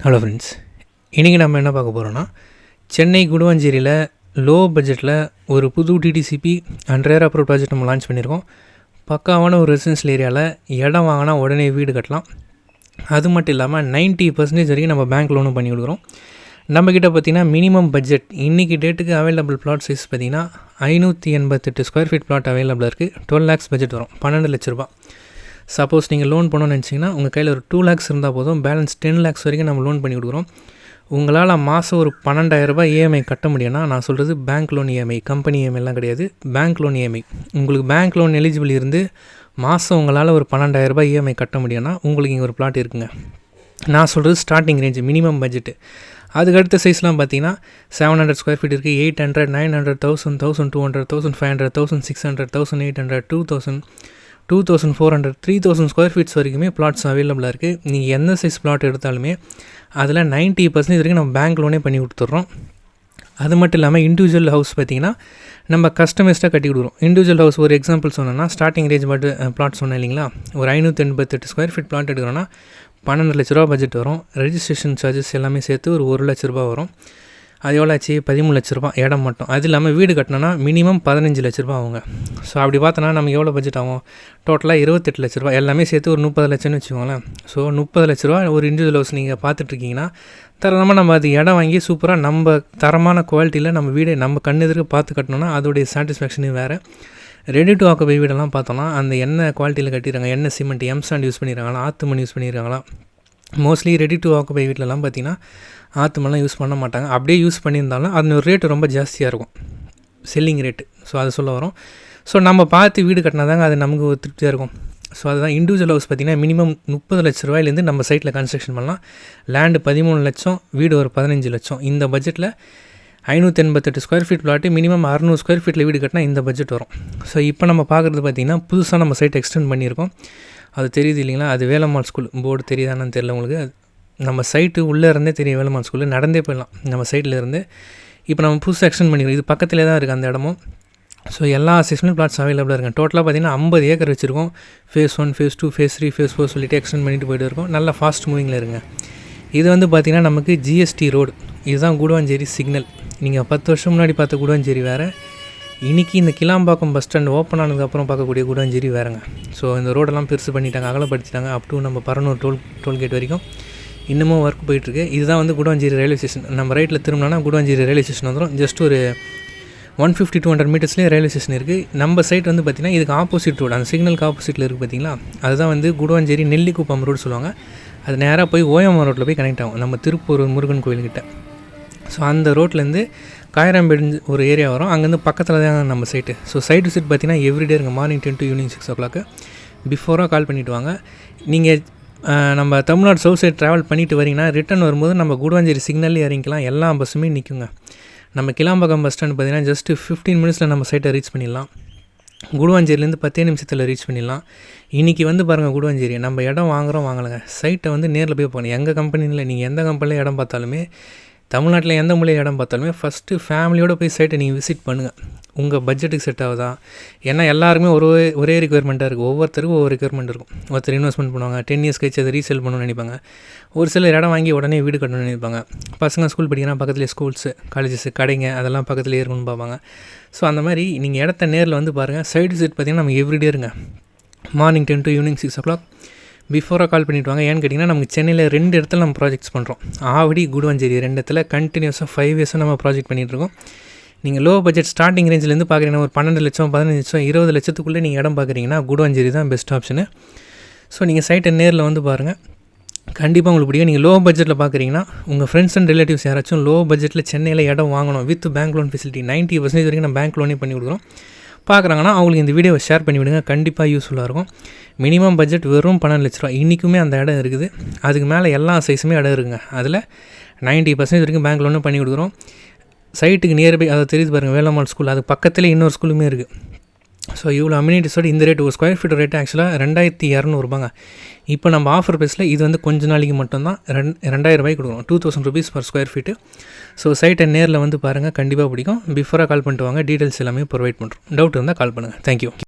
Hello friends, இன்றைக்கி நம்ம என்ன பார்க்க போகிறோன்னா, சென்னை குடுவாஞ்சேரியில் லோ பட்ஜெட்டில் ஒரு புது DTCP and rare approve project நம்ம லான்ச் பண்ணியிருக்கோம். பக்காவான ஒரு ரெசிடென்ஷியல் ஏரியாவில் இடம் வாங்கினா உடனே வீடு கட்டலாம். அது மட்டும் இல்லாமல் 90% வரைக்கும் நம்ம பேங்க் லோனும் பண்ணி கொடுக்குறோம். நம்மக்கிட்ட பார்த்திங்கன்னா மினிமம் பட்ஜெட் இன்றைக்கி டேட்டுக்கு அவைலபிள் பிளாட் சைஸ் பார்த்திங்கன்னா 588 ஸ்கொயர் ஃபீட் பிளாட் அவைலபிளாக இருக்குது. 12 lakhs பட்ஜெட் வரும், 12 லட்ச ரூபா. சப்போஸ் நீங்கள் லோன் பண்ணணும்னு நினச்சிங்கன்னா உங்கள் கையில் ஒரு 2 lakhs இருந்தால் போதும், பேலன்ஸ் 10 lakhs வரைக்கும் நம்ம லோன் பண்ணி கொடுக்குறோம். உங்களால் மாதம் ஒரு 12,000 ரூபாய் இஎம்ஐ கட்ட முடியும்னா, நான் சொல்கிறது பேங்க் லோன் இஎம்ஐ, கம்பெனி இஎம்ஐலாம் கிடையாது, பேங்க் லோன் இஎம்ஐ. உங்களுக்கு பேங்க் லோன் எலிஜிபிள் இருந்து மாதம் உங்களால் ஒரு 12,000 ரூபாய் இஎம்ஐ கட்ட முடியும்னா உங்களுக்கு இங்கே ஒரு பிளாட் இருக்குங்க. நான் சொல்கிறது ஸ்டார்டிங் ரேஞ்சு, மினிமம் பட்ஜெட்டு. அதுக்கு அடுத்த சைஸ்லாம் பார்த்தீங்கன்னா 700 ஸ்கொயர் ஃபீட் இருக்குது, 800, 900, 1000, 1200, 1500, 1600, 1800, 2000, 2400, 3000 ஸ்கொயர் ஃபீட்ஸ் வரைக்குமே பிளாட்ஸ் அவைலபிளாக இருக்குது. நீங்கள் எந்த சைஸ் பிளாட் எடுத்தாலுமே அதில் 90% வரைக்கும் நம்ம பேங்க் லோனே பண்ணி கொடுத்துட்றோம். அது மட்டும் இல்லாமல் இண்டிவிஜுவல் ஹவுஸ் பார்த்திங்கன்னா நம்ம கஸ்டமைஸ்டாக கட்டி கொடுக்குறோம். இண்டிவிஜுவல் ஹவுஸ் ஒரு எக்ஸாம்பிள் சொன்னோன்னா, ஸ்டார்டிங் ரேஞ்ச் பிளாட் சொன்னேன் இல்லைங்களா, ஒரு 588 ஸ்கொயர் ஃபீட் பிளாட் எடுக்கிறோன்னா 12 லட்ச ரூபா பட்ஜெட் வரும். ரெஜிஸ்ட்ரேஷன் சார்ஜஸ் எல்லாமே சேர்த்து ஒரு 1 லட்ச ரூபா வரும். அது எவ்வளோ ஆச்சு? 13 லட்ச ரூபா இடம் மட்டும். அது இல்லாமல் வீடு கட்டினோன்னா மினிமம் 15 லட்ச ரூபா ஆகுங்க. ஸோ அப்படி பார்த்தோன்னா நமக்கு எவ்வளோ பட்ஜெட் ஆகும்? டோட்டலாக 28 லட்ச ரூபா, எல்லாமே சேர்த்து ஒரு 30 லட்சம்னு வச்சுக்கோங்களேன். ஸோ 30 லட்ச ரூபா ஒரு இண்டிவிஜுவல் ஹவுஸ் நீங்கள் பார்த்துட்ருக்கீங்கன்னா, தரமாக நம்ம அது இடம் வாங்கி சூப்பராக நம்ம தரமான குவாலிட்டியில் நம்ம வீடை நம்ம கண்ணெதிர்க்க பார்த்து கட்டணும்னா அதோடைய சாட்டிஸ்ஃபேக்ஷனு வேறு. ரெடி டு ஆக்குபை வீடெல்லாம் பார்த்தோன்னா அந்த என்ன குவாலிட்டியில் கட்டிடுறாங்க, என்ன சிமெண்ட், எம்சாண்ட் யூஸ் பண்ணிடுறாங்களா, ஆற்று மண் யூஸ் பண்ணிடுறாங்களா? மோஸ்ட்லி ரெடி டு ஆக்குபை வீட்டிலலாம் பார்த்திங்கன்னா ஆற்று மண்ணெலாம் யூஸ் பண்ண மாட்டாங்க. அப்படியே யூஸ் பண்ணியிருந்தாலும் அது ஒரு ரேட்டு ரொம்ப ஜாஸ்தியாக இருக்கும், செல்லிங் ரேட்டு. ஸோ அதை சொல்ல வரோம். ஸோ நம்ம பார்த்து வீடு கட்டினா தாங்க அது நமக்கு ஒரு திருப்தியாக இருக்கும். ஸோ அதுதான் இண்டிவிஜுவல் ஹவுஸ் பார்த்திங்கன்னா மினிமம் 30 லட்ச ரூபாயிலேருந்து நம்ம சைட்டில் கன்ஸ்ட்ரக்ஷன் பண்ணலாம். லேண்டு 13 லட்சம், வீடு ஒரு 15 லட்சம். இந்த பட்ஜெட்டில் 588 square feet flat minimum 600 square ஃபீட்டில் வீடு கட்டினா இந்த பட்ஜெட் வரும். ஸோ இப்போ நம்ம பார்க்குறது பார்த்திங்கன்னா புதுசாக நம்ம சைட் எக்ஸ்டெண்ட் பண்ணியிருக்கோம். அது தெரியுது இல்லைங்களா, அது வேலம்மாள் ஸ்கூல் போர்டு தெரியுதானு தெரியல உங்களுக்கு. நம்ம சைட்டு உள்ளே இருந்தே தெரியும், வேலம்மாள் ஸ்கூலு நடந்தே போயிடலாம் நம்ம சைட்டில் இருந்து. இப்போ நம்ம புதுசாக எக்ஸ்டெண்ட் பண்ணிக்கிறோம், இது பக்கத்துலேயே தான் இருக்குது அந்த இடமும். ஸோ எல்லா 6 பிளாட்ஸ் அவைலபிளாக இருக்குது. டோட்டலாக பார்த்திங்கன்னா 50 ஏக்கர் வச்சுருக்கோம். ஃபேஸ் 1, ஃபேஸ் 2, ஃபேஸ் 3, ஃபேஸ் 4 சொல்லிட்டு எக்ஸ்டெண்ட் பண்ணிட்டு போய்ட்டு இருக்கோம். நல்லா ஃபாஸ்ட் மூவிங்கில் இருங்க. இது வந்து பார்த்திங்கன்னா நமக்கு ஜிஎஸ்டி ரோடு, இதுதான் குடுவாஞ்சேரி சிக்னல். நீங்கள் 10 வருஷம் முன்னாடி பார்த்த குடுவாஞ்சேரி வேறு, இன்றைக்கி இந்த கிளாம்பாக்கம் பஸ் ஸ்டாண்ட் ஓப்பன் ஆனதுக்கப்புறம் பார்க்கக்கூடிய குடுவாஞ்சேரி வேறுங்க. ஸோ இந்த ரோடெல்லாம் பெருசு பண்ணிட்டாங்க, அகலப்படுத்திட்டாங்க. அப் டு நம்ம பரனூர் டோல்கேட் வரைக்கும் இன்னமும் ஒர்க் போயிட்டுருக்கு. இதுதான் வந்து குடுவாஞ்சேரி ரயில்வே ஸ்டேஷன். நம்ம ரைட்டில் திரும்பினோன்னா குடுவாஞ்சேரி ரயில்வே ஸ்டேஷன் வந்துடும். ஜஸ்ட் ஒரு 150-200 மீட்டர்ஸ்லேயே ரயில்வே ஸ்டேஷன் இருக்குது. நம்ம சைட் வந்து பார்த்திங்கன்னா இதுக்கு ஆப்போசிட் ரோடு, அந்த சிக்னலுக்கு ஆப்போசிட்டில் இருக்குது பார்த்திங்களா, அதுதான் வந்து குடுவாஞ்சேரி நெல்லிக்குப்பம் ரோடு சொல்லுவாங்க. அது நேராக போய் ஓஎம்ஆர் ரோட்டில் போய் கனெக்ட் ஆகும், நம்ம திருப்பூர் முருகன் கோயில்கிட்ட. ஸோ அந்த ரோட்லேருந்து காயராம்பேடு ஒரு ஏரியா வரும், அங்கேருந்து பக்கத்தில் தான் நம்ம சைட்டு. ஸோ சைட் விசிட் பார்த்திங்கன்னா எவ்ரிடே இருங்க, மார்னிங் 10 to ஈவினிங் 6 o'clock. பிஃபோராக கால் பண்ணிவிட்டு வாங்க. நீங்கள் நம்ம தமிழ்நாடு சவுத் சைட் ட்ராவல் பண்ணிவிட்டு வரீங்கன்னா ரிட்டன் வரும்போது நம்ம குடுவாஞ்சேரி சிக்னல்லே இறங்கிக்கலாம். எல்லா பஸ்ஸுமே நிற்குங்க. நம்ம கிளாம்பாக்கம் பஸ் ஸ்டாண்ட் பார்த்திங்கன்னா ஜஸ்ட்டு 15 minutesல நம்ம சைட்டை ரீச் பண்ணிடலாம். குடுவாஞ்சேரிலேருந்து 10 நிமிஷத்தில் ரீச் பண்ணிடலாம். இன்றைக்கி வந்து பாருங்கள், குடுவாஞ்சேரி நம்ம இடம் வாங்கலைங்க, சைட்டை வந்து நேரில் போய் போகணும். எங்கள் கம்பெனியில் நீங்கள் எந்த கம்பெனியில் இடம் பார்த்தாலுமே, தமிழ்நாட்டில் எந்த மூலையில் இடம் பார்த்தாலுமே ஃபஸ்ட்டு ஃபேமிலியோடு போய் சைட்டை நீங்கள் விசிட் பண்ணுங்கள். உங்கள் பட்ஜெட்டுக்கு செட் ஆகுதா? ஏன்னா எல்லாருமே ஒரே ரிக்குவயர்மெண்ட்டாக இருக்குது. ஒவ்வொருத்தருக்கும் ஒவ்வொரு ரிக்குவயர்மெண்ட் இருக்கும். ஒருத்தர் இன்வெஸ்ட்மெண்ட் பண்ணுவாங்க, 10 years கழிச்சு அதை ரீசேல் பண்ணணும்னு நினைப்பாங்க. ஒரு சிலர் இடம் வாங்கி உடனே வீடு கட்டணும்னு நினைப்பாங்க. பசங்க ஸ்கூல் படிக்கிறா பக்கத்துலேயே ஸ்கூல்ஸு, காலேஜஸ், கடைங்க அதெல்லாம் பக்கத்துலேயே இருக்கணும்னு பார்ப்பாங்க. ஸோ அந்த மாதிரி நீங்கள் இடத்த நேரில் வந்து பாருங்கள். சைடு விசிட் பார்த்திங்கன்னா நம்ம எவ்ரிடே இருங்க, மார்னிங் 10 to ஈவினிங் 6 o'clock. பிஃபோராக கால் பண்ணிவிட்டு வாங்க. ஏன்னு கேட்டிங்கன்னா நமக்கு சென்னையில் 2 இடத்துல நம்ம ப்ராஜெக்ட்ஸ் பண்ணுறோம். ஆவடி, குடுவாஞ்சேரி 2 இடத்துல கண்டினியூஸாக 5 years நம்ம ப்ராஜெக்ட் பண்ணிகிட்ருக்கோம். நீங்கள் லோ பட்ஜெட் ஸ்டார்டிங் ரேஞ்சிலேருந்து பார்க்குறீங்கன்னா ஒரு 12 லட்சம், 15 லட்சம், 20 லட்சத்துக்குள்ளே நீங்கள் இடம் பார்க்குறீங்கன்னா குடுவாஞ்சேரி தான் பெஸ்ட் ஆப்ஷனு. ஸோ நீங்கள் சைட்டை நேரில் வந்து பாருங்கள், கண்டிப்பாக உங்களுக்கு பிடிக்கும். நீங்கள் லோ பட்ஜெட்டில் பார்க்குறீங்கன்னா உங்கள் ஃப்ரெண்ட்ஸ் அண்ட் ரிலேட்டிவ்ஸ் யாராச்சும் லோ பட்ஜெட்டில் சென்னையில் இடம் வாங்கணும் வித் பேங்க் லோன் ஃபெசிலிட்டி, 90% வரைக்கும் நம்ம பேங்க் லோனே பண்ணி கொடுக்குறோம் பார்க்குறாங்கன்னா அவங்களுக்கு இந்த வீடியோவை ஷேர் பண்ணி விடுங்க. கண்டிப்பாக யூஸ்ஃபுல்லாக இருக்கும். மினிமம் பட்ஜெட் வெறும் 12 லட்ச ரூபா. இன்றைக்குமே அந்த இடம் இருக்குது. அதுக்கு மேலே எல்லா சைஸுமே இடம் இருக்குங்க. அதில் 90% வரைக்கும் பேங்க் லோனும் பண்ணி கொடுக்குறோம். சைட்டுக்கு நியர்பை அதை தெரியுது பாருங்கள், வேலம்மாள் ஸ்கூல், அது பக்கத்துலேயே இன்னொரு ஸ்கூலுமே இருக்குது. ஸோ இவ்வளோ அம்யூனிட்டிஸோடு இந்த ரேட், ஒரு ஸ்கொயர் ஃபீட் ரேட்டு ஆக்சுவலாக 2200 ரூபாங்க. இப்போ நம்ம ஆஃபர் ப்ரைஸில் இது வந்து கொஞ்ச நாளைக்கு மட்டும்தான் 2000 ரூபாய்க்கு கொடுக்குறோம், 2000 rupees per square feet. So சைட்டை நேரில் வந்து பாருங்கள், கண்டிப்பாக பிடிக்கும். பிஃபோராக கால் பண்ணிட்டு வாங்க, டீட்டெயில்ஸ் எல்லாமே ப்ரொவைட் பண்ணுறோம். டவுட் இருந்தால் கால் பண்ணுங்கள். தேங்க்யூ.